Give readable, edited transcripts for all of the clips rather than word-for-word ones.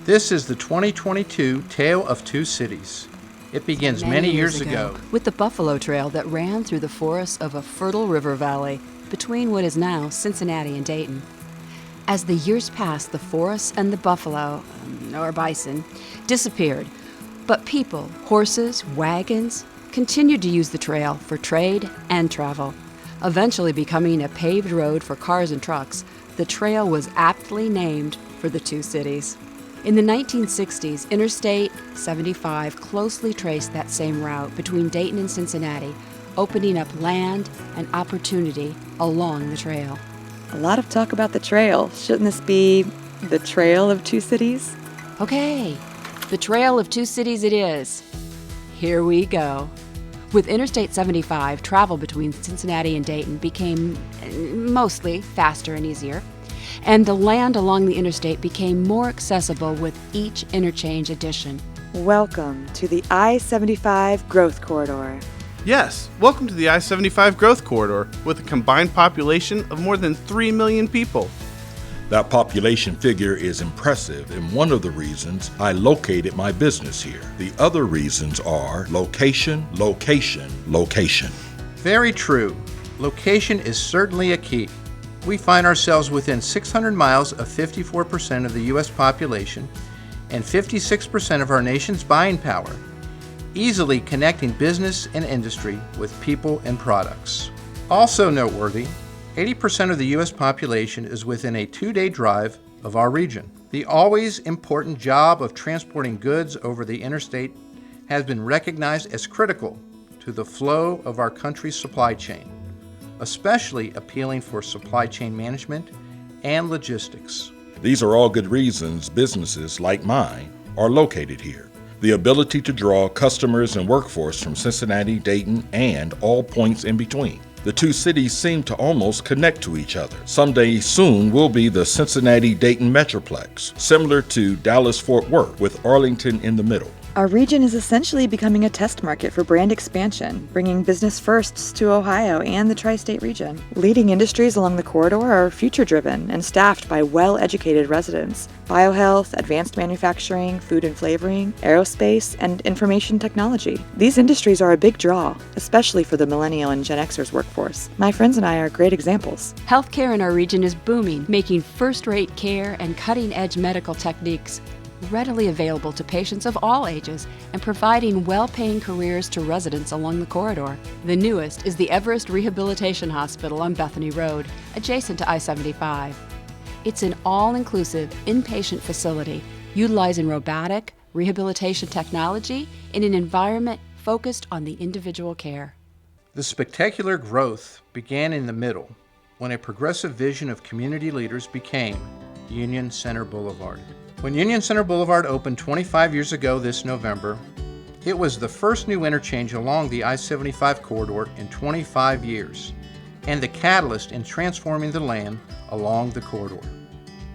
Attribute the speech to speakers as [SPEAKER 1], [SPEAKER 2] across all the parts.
[SPEAKER 1] This is the 2022 Tale of Two Cities. It begins many years ago
[SPEAKER 2] with the Buffalo Trail that ran through the forests of a fertile river valley between what is now Cincinnati and Dayton. As the years passed, the forests and the buffalo, or bison, disappeared, but people, horses, wagons, continued to use the trail for trade and travel. Eventually becoming a paved road for cars and trucks, the trail was aptly named for the two cities. In the 1960s, Interstate 75 closely traced that same route between Dayton and Cincinnati, opening up land and opportunity along the trail.
[SPEAKER 3] A lot of talk about the trail. Shouldn't this be the Trail of Two Cities?
[SPEAKER 2] Okay, the Trail of Two Cities it is. Here we go. With Interstate 75, travel between Cincinnati and Dayton became mostly faster and easier, and the land along the interstate became more accessible with each interchange addition.
[SPEAKER 3] Welcome to the I-75 Growth Corridor.
[SPEAKER 4] Yes, welcome to the I-75 Growth Corridor with a combined population of more than 3 million people.
[SPEAKER 5] That population figure is impressive and one of the reasons I located my business here. The other reasons are location, location, location.
[SPEAKER 1] Very true. Location is certainly a key. We find ourselves within 600 miles of 54% of the U.S. population and 56% of our nation's buying power, easily connecting business and industry with people and products. Also noteworthy, 80% of the U.S. population is within a 2-day drive of our region. The always important job of transporting goods over the interstate has been recognized as critical to the flow of our country's supply chain, especially appealing for supply chain management and logistics.
[SPEAKER 5] These are all good reasons businesses like mine are located here. The ability to draw customers and workforce from Cincinnati, Dayton, and all points in between. The two cities seem to almost connect to each other. Someday soon will be the Cincinnati-Dayton Metroplex, similar to Dallas-Fort Worth, with Arlington in the middle.
[SPEAKER 3] Our region is essentially becoming a test market for brand expansion, bringing business firsts to Ohio and the tri-state region. Leading industries along the corridor are future-driven and staffed by well-educated residents. Biohealth, advanced manufacturing, food and flavoring, aerospace, and information technology. These industries are a big draw, especially for the millennial and Gen Xers workforce. My friends and I are great examples.
[SPEAKER 2] Healthcare in our region is booming, making first-rate care and cutting-edge medical techniques readily available to patients of all ages and providing well-paying careers to residents along the corridor. The newest is the Everest Rehabilitation Hospital on Bethany Road, adjacent to I-75. It's an all-inclusive inpatient facility utilizing robotic rehabilitation technology in an environment focused on the individual care.
[SPEAKER 1] The spectacular growth began in the middle when a progressive vision of community leaders became Union Center Boulevard. When Union Center Boulevard opened 25 years ago this November, it was the first new interchange along the I-75 corridor in 25 years, and the catalyst in transforming the land along the corridor.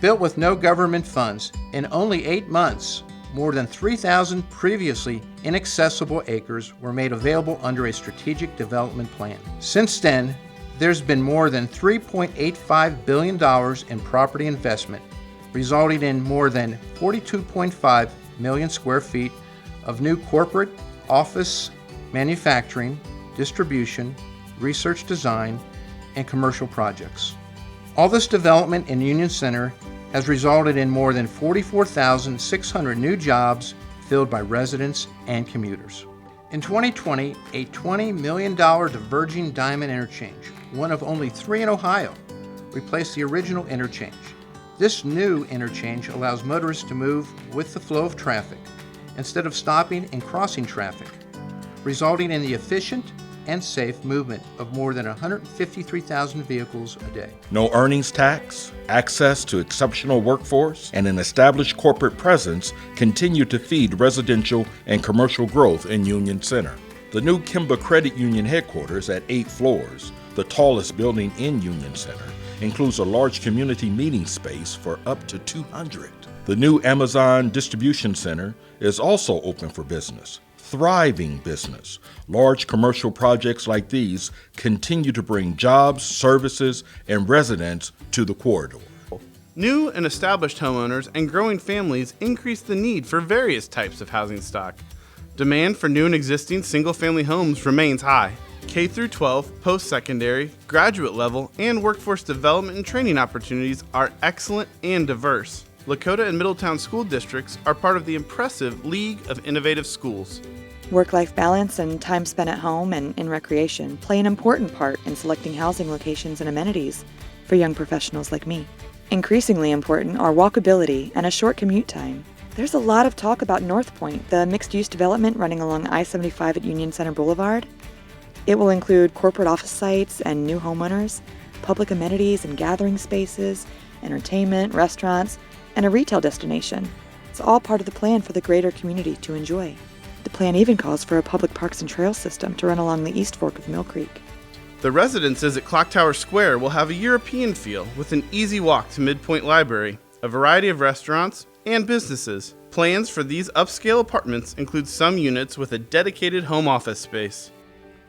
[SPEAKER 1] Built with no government funds, in only 8 months, more than 3,000 previously inaccessible acres were made available under a strategic development plan. Since then, there's been more than $3.85 billion in property investment, resulting in more than 42.5 million square feet of new corporate, office, manufacturing, distribution, research design, and commercial projects. All this development in Union Center has resulted in more than 44,600 new jobs filled by residents and commuters. In 2020, a $20 million diverging diamond interchange, one of only 3 in Ohio, replaced the original interchange. This new interchange allows motorists to move with the flow of traffic instead of stopping and crossing traffic, resulting in the efficient and safe movement of more than 153,000 vehicles a day.
[SPEAKER 5] No earnings tax, access to exceptional workforce, and an established corporate presence continue to feed residential and commercial growth in Union Center. The new Kimba Credit Union headquarters at 8 floors, the tallest building in Union Center, includes a large community meeting space for up to 200. The new Amazon Distribution Center is also open for business. Thriving business. Large commercial projects like these continue to bring jobs, services, and residents to the corridor.
[SPEAKER 4] New and established homeowners and growing families increase the need for various types of housing stock. Demand for new and existing single-family homes remains high. K through 12, post-secondary, graduate level, and workforce development and training opportunities are excellent and diverse. Lakota and Middletown school districts are part of the impressive League of Innovative Schools.
[SPEAKER 3] Work-life balance and time spent at home and in recreation play an important part in selecting housing locations and amenities for young professionals like me. Increasingly important are walkability and a short commute time. There's a lot of talk about North Point, the mixed-use development running along I-75 at Union Center Boulevard. It will include corporate office sites and new homeowners, public amenities and gathering spaces, entertainment, restaurants, and a retail destination. It's all part of the plan for the greater community to enjoy. The plan even calls for a public parks and trails system to run along the East Fork of Mill Creek.
[SPEAKER 4] The residences at Clock Tower Square will have a European feel with an easy walk to Midpoint Library, a variety of restaurants, and businesses. Plans for these upscale apartments include some units with a dedicated home office space.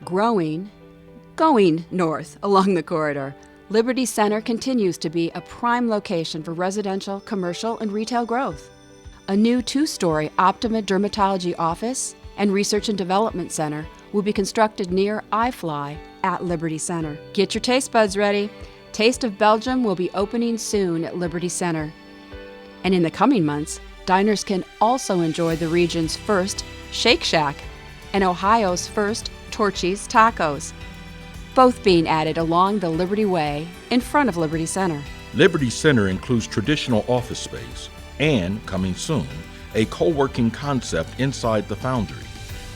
[SPEAKER 2] Going north along the corridor, Liberty Center continues to be a prime location for residential, commercial, and retail growth. A new 2-story Optima Dermatology office and Research and Development Center will be constructed near iFly at Liberty Center. Get your taste buds ready. Taste of Belgium will be opening soon at Liberty Center. And in the coming months, diners can also enjoy the region's first Shake Shack and Ohio's first Torchy's Tacos, both being added along the Liberty Way in front of Liberty Center.
[SPEAKER 5] Liberty Center includes traditional office space and, coming soon, a co-working concept inside the Foundry.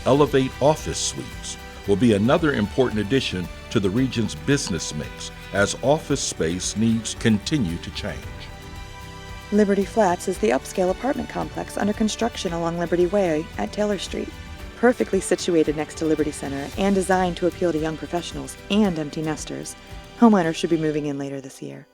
[SPEAKER 5] Elevate Office Suites will be another important addition to the region's business mix as office space needs continue to change.
[SPEAKER 3] Liberty Flats is the upscale apartment complex under construction along Liberty Way at Taylor Street. Perfectly situated next to Liberty Center and designed to appeal to young professionals and empty nesters, homeowners should be moving in later this year.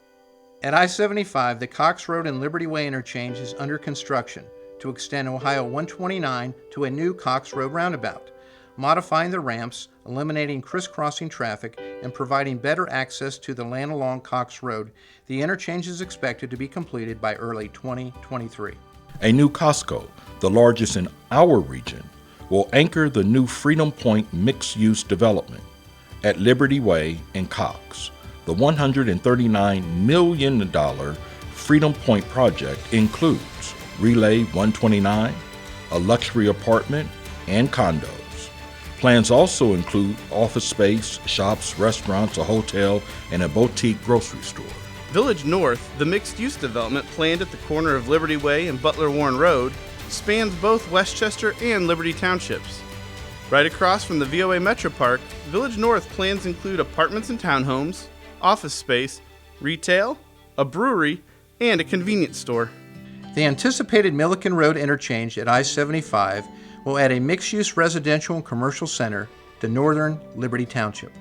[SPEAKER 1] At I-75, the Cox Road and Liberty Way interchange is under construction to extend Ohio 129 to a new Cox Road roundabout, modifying the ramps, eliminating crisscrossing traffic, and providing better access to the land along Cox Road. The interchange is expected to be completed by early 2023.
[SPEAKER 5] A new Costco, the largest in our region, will anchor the new Freedom Point mixed-use development at Liberty Way and Cox. The $139 million Freedom Point project includes Relay 129, a luxury apartment, and condos. Plans also include office space, shops, restaurants, a hotel, and a boutique grocery store.
[SPEAKER 4] Village North, the mixed-use development planned at the corner of Liberty Way and Butler Warren Road, spans both Westchester and Liberty Townships. Right across from the VOA Metro Park, Village North plans include apartments and townhomes, office space, retail, a brewery, and a convenience store.
[SPEAKER 1] The anticipated Milliken Road interchange at I-75 will add a mixed-use residential and commercial center to northern Liberty Township.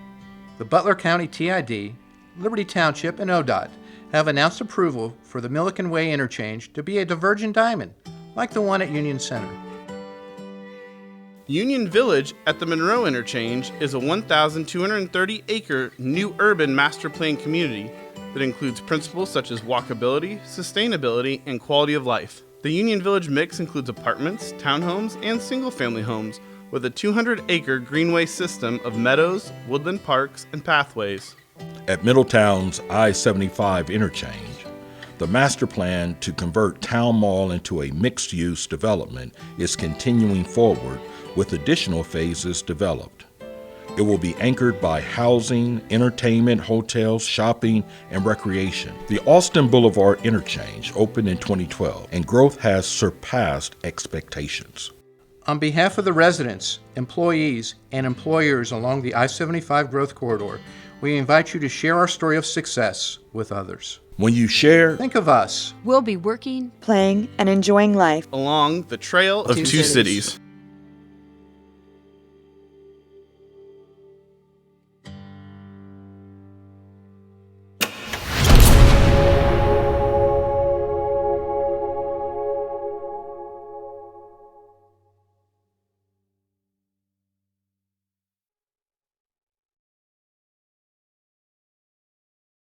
[SPEAKER 1] The Butler County TID, Liberty Township, and ODOT have announced approval for the Milliken Way interchange to be a divergent diamond, like the one at Union Center.
[SPEAKER 4] Union Village at the Monroe Interchange is a 1,230-acre new urban master plan community that includes principles such as walkability, sustainability, and quality of life. The Union Village mix includes apartments, townhomes, and single-family homes with a 200-acre greenway system of meadows, woodland parks, and pathways.
[SPEAKER 5] At Middletown's I-75 interchange, the master plan to convert Town Mall into a mixed-use development is continuing forward with additional phases developed. It will be anchored by housing, entertainment, hotels, shopping, and recreation. The Austin Boulevard interchange opened in 2012, and growth has surpassed expectations.
[SPEAKER 1] On behalf of the residents, employees, and employers along the I-75 growth corridor, we invite you to share our story of success with others.
[SPEAKER 5] When you share,
[SPEAKER 1] Think of us.
[SPEAKER 2] We'll be working
[SPEAKER 3] Playing and enjoying life
[SPEAKER 4] Along the Trail of Two Cities.